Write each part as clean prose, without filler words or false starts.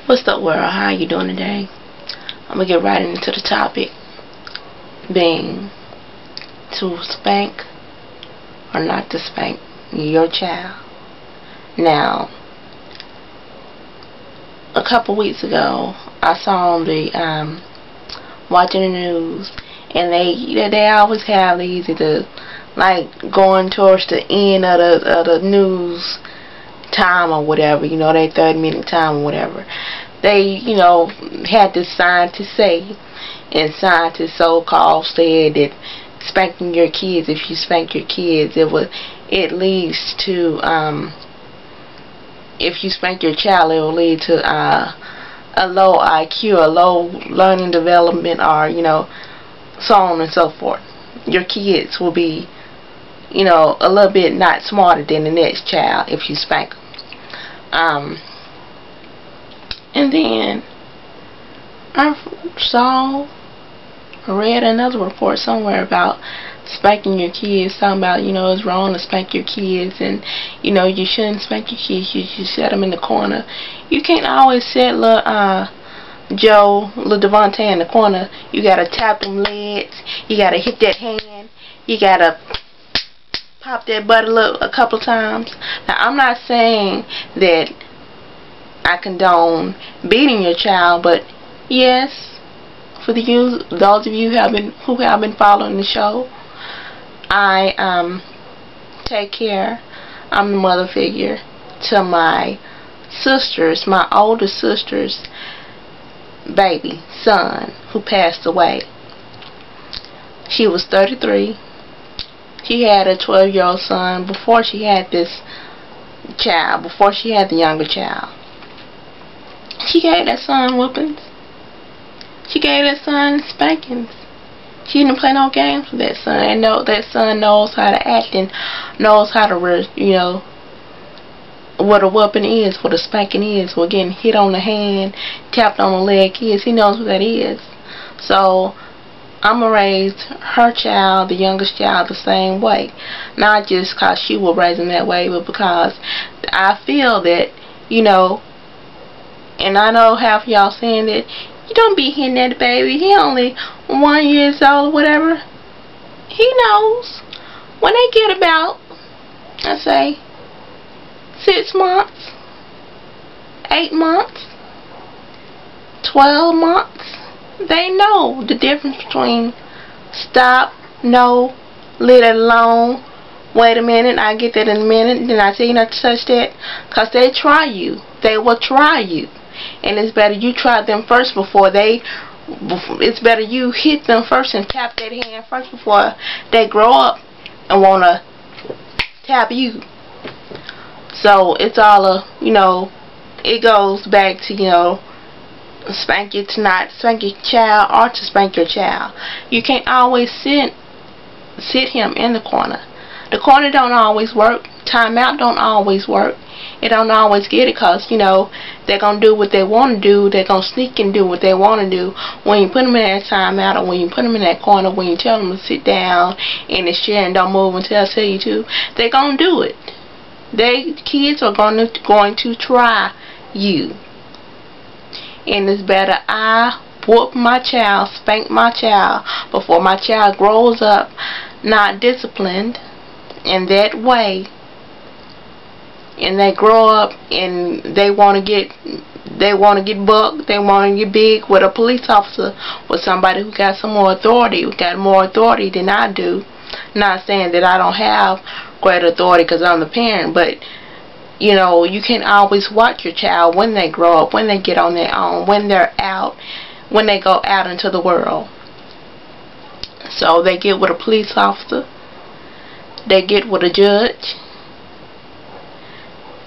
What's up, world? How you doing today? I'm gonna get right into the topic, being to spank or not to spank your child. Now, a couple weeks ago, I saw the watching the news, and they always have these either like going towards the end of the news time or whatever, they 30-minute time or whatever. They, had this scientist say, and scientists so-called said that spanking your kids, if you spank your kids, it leads to, if you spank your child, it will lead to a low IQ, a low learning development, or, so on and so forth. Your kids will be, a little bit not smarter than the next child if you spank them. And then I read another report somewhere about spanking your kids, talking about, it's wrong to spank your kids, and, you shouldn't spank your kids, you should set them in the corner. You can't always set little Devontae in the corner. You gotta tap them legs, you gotta hit that hand, you gotta pop that butt a couple times. Now, I'm not saying that I condone beating your child, but yes, for those of you who have been following the show, I take care. I'm the mother figure to my sisters, my older sister's baby son who passed away. She was 33. She had a 12-year-old son before she had this child, before she had the younger child. She gave that son whoopings. She gave that son spankings. She didn't play no games with that son. And that son knows how to act and knows how to, what a whooping is, what a spanking is, what getting hit on the hand, tapped on the leg is. He knows what that is. So I'm going to raise her child, the youngest child, the same way. Not just because she will raise him that way, but because I feel that, and I know half of y'all saying that, you don't be hitting that baby. He only 1 year old or whatever. He knows. When they get about, I say, 6 months, 8 months, 12 months, they know the difference between stop, no, leave it alone, wait a minute, I'll get that in a minute, then I tell you not to touch that. Because they try you. They will try you. And it's better you try them first it's better you hit them first and tap that hand first before they grow up and want to tap you. So it's all it goes back to, spank your child or to spank your child. You can't always sit him in the corner. The corner don't always work. Timeout don't always work. It don't always get it because, they're going to do what they want to do. They're going to sneak and do what they want to do. When you put them in that timeout, or when you put them in that corner, when you tell them to sit down in the chair and don't move until I tell you to, they're going to do it. Kids are going to try you. And it's better I whoop my child, spank my child, before my child grows up not disciplined in that way, and they grow up and they want to get bucked, they want to get big with a police officer, with somebody who got some more authority, who got more authority than I do. Not saying that I don't have great authority because I'm the parent, but you can't always watch your child when they grow up, when they get on their own, when they're out, when they go out into the world. So they get with a police officer, they get with a judge,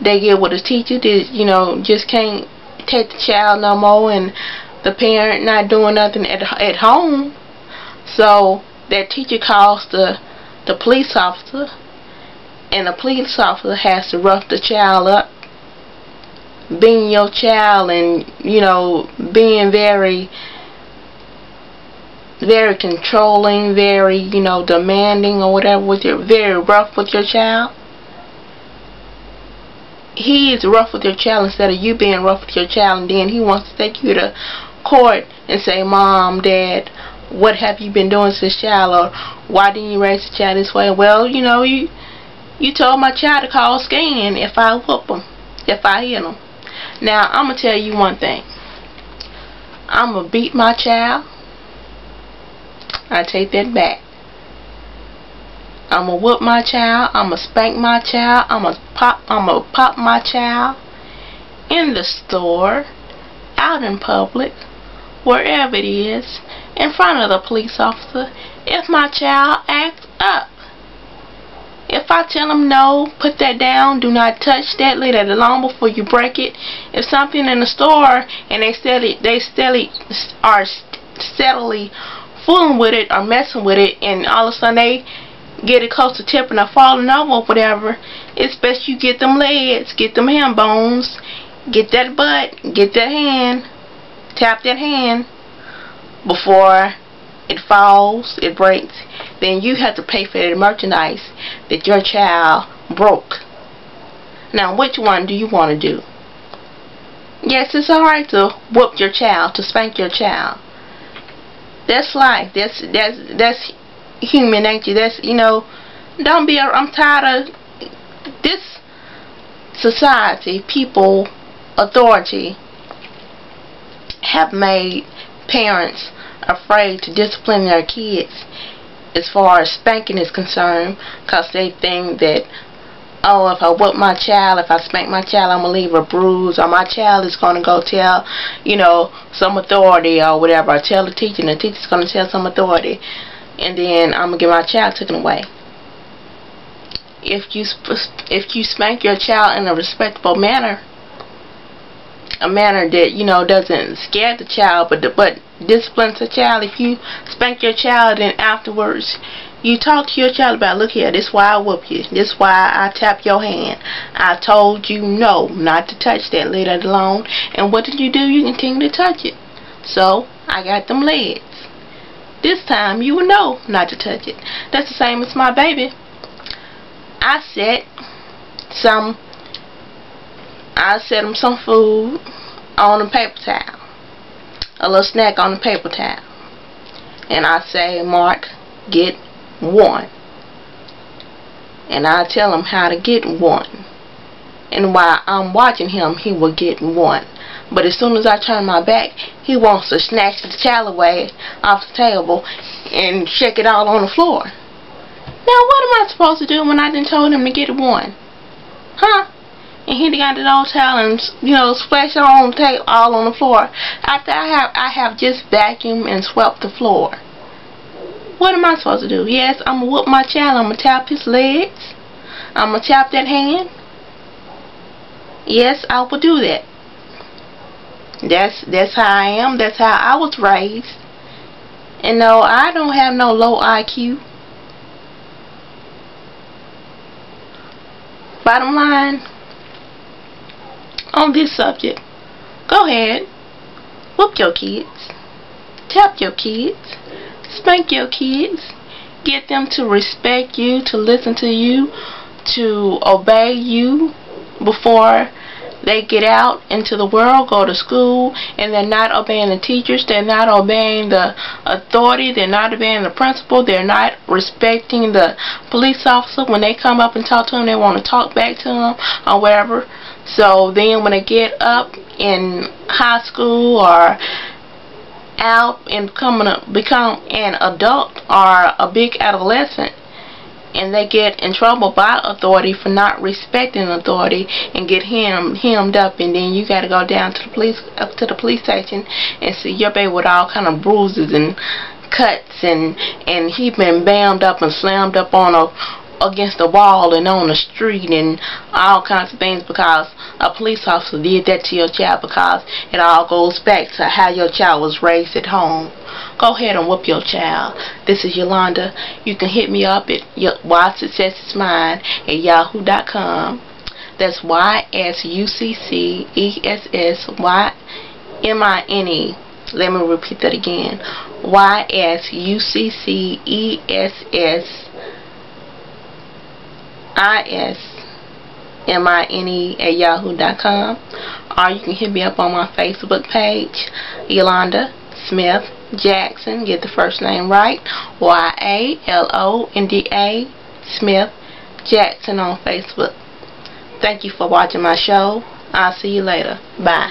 they get with a teacher that, just can't take the child no more, and the parent not doing nothing at home. So that teacher calls the police officer, and the police officer has to rough the child up, being your child, and being very, very controlling, very demanding or whatever, very rough with your child. he is rough with your child instead of you being rough with your child, and then he wants to take you to court and say, Mom, Dad, what have you been doing to this child, or why didn't you raise the child this way? Well, you told my child to call scan if I whoop him, if I hit him. Now, I'm going to tell you one thing. I'm going to beat my child. I take that back. I'm going to whoop my child. I'm going to spank my child. I'm going to pop my child in the store, out in public, wherever it is, in front of the police officer, if my child acts up. If I tell them no, put that down, do not touch that, leave that alone before you break it. If something in the store and they are steadily fooling with it or messing with it, and all of a sudden they get it close to tipping or falling over or whatever, it's best you get them legs, get them hand bones, get that butt, get that hand, tap that hand before it falls, it breaks. Then you have to pay for the merchandise that your child broke. Now, which one do you want to do? Yes, it's alright to whoop your child, to spank your child. That's life. That's human nature. That's, don't be, I'm tired of this society, people, authority have made parents afraid to discipline their kids as far as spanking is concerned, because they think that, oh, if I whoop my child, if I spank my child, I'm going to leave a bruise, or my child is going to go tell, some authority or whatever, or tell the teacher, and the teacher's going to tell some authority, and then I'm going to get my child taken away. If you spank your child in a respectable manner, a manner that doesn't scare the child but disciplines the child. If you spank your child and afterwards you talk to your child about, look here, this is why I whoop you, this is why I tap your hand, I told you no, not to touch that, leave that alone, and what did you do? You continue to touch it. So I got them legs. This time you will know not to touch it. That's the same as my baby. I set him some food on a paper towel, a little snack on the paper towel, and I say, Mark, get one, and I tell him how to get one, and while I'm watching him, he will get one. But as soon as I turn my back, he wants to snatch the towel away off the table and shake it all on the floor. Now, what am I supposed to do when I done told him to get one? Huh? And he got the old towel and splash it on the table, all on the floor, after I have just vacuumed and swept the floor. What am I supposed to do? Yes, I'm gonna whoop my child. I'm gonna tap his legs. I'm gonna tap that hand. Yes, I will do that. That's how I am. That's how I was raised. And no, I don't have no low IQ. Bottom line, on this subject, go ahead, whoop your kids, tap your kids, spank your kids, get them to respect you, to listen to you, to obey you before they get out into the world, go to school, and they're not obeying the teachers, they're not obeying the authority, they're not obeying the principal, they're not respecting the police officer. When they come up and talk to them, they want to talk back to them or whatever. So then when they get up in high school or out and become an adult or a big adolescent, and they get in trouble by authority for not respecting authority and get hemmed up, and then you got to go down to the police station and see your baby with all kind of bruises and cuts, and he been bammed up and slammed up against the wall and on the street and all kinds of things because a police officer did that to your child, because it all goes back to how your child was raised at home. Go ahead and whoop your child. This is Yolanda. You can hit me up at ysuccessismine@yahoo.com. That's YSUCCESSYMINE. Let me repeat that again. YSUCCESSISMINE mine@yahoo.com, or you can hit me up on my Facebook page, Yolanda Smith Jackson. Get the first name right, YALONDA Smith Jackson on Facebook. Thank you for watching my show. I'll see you later. Bye.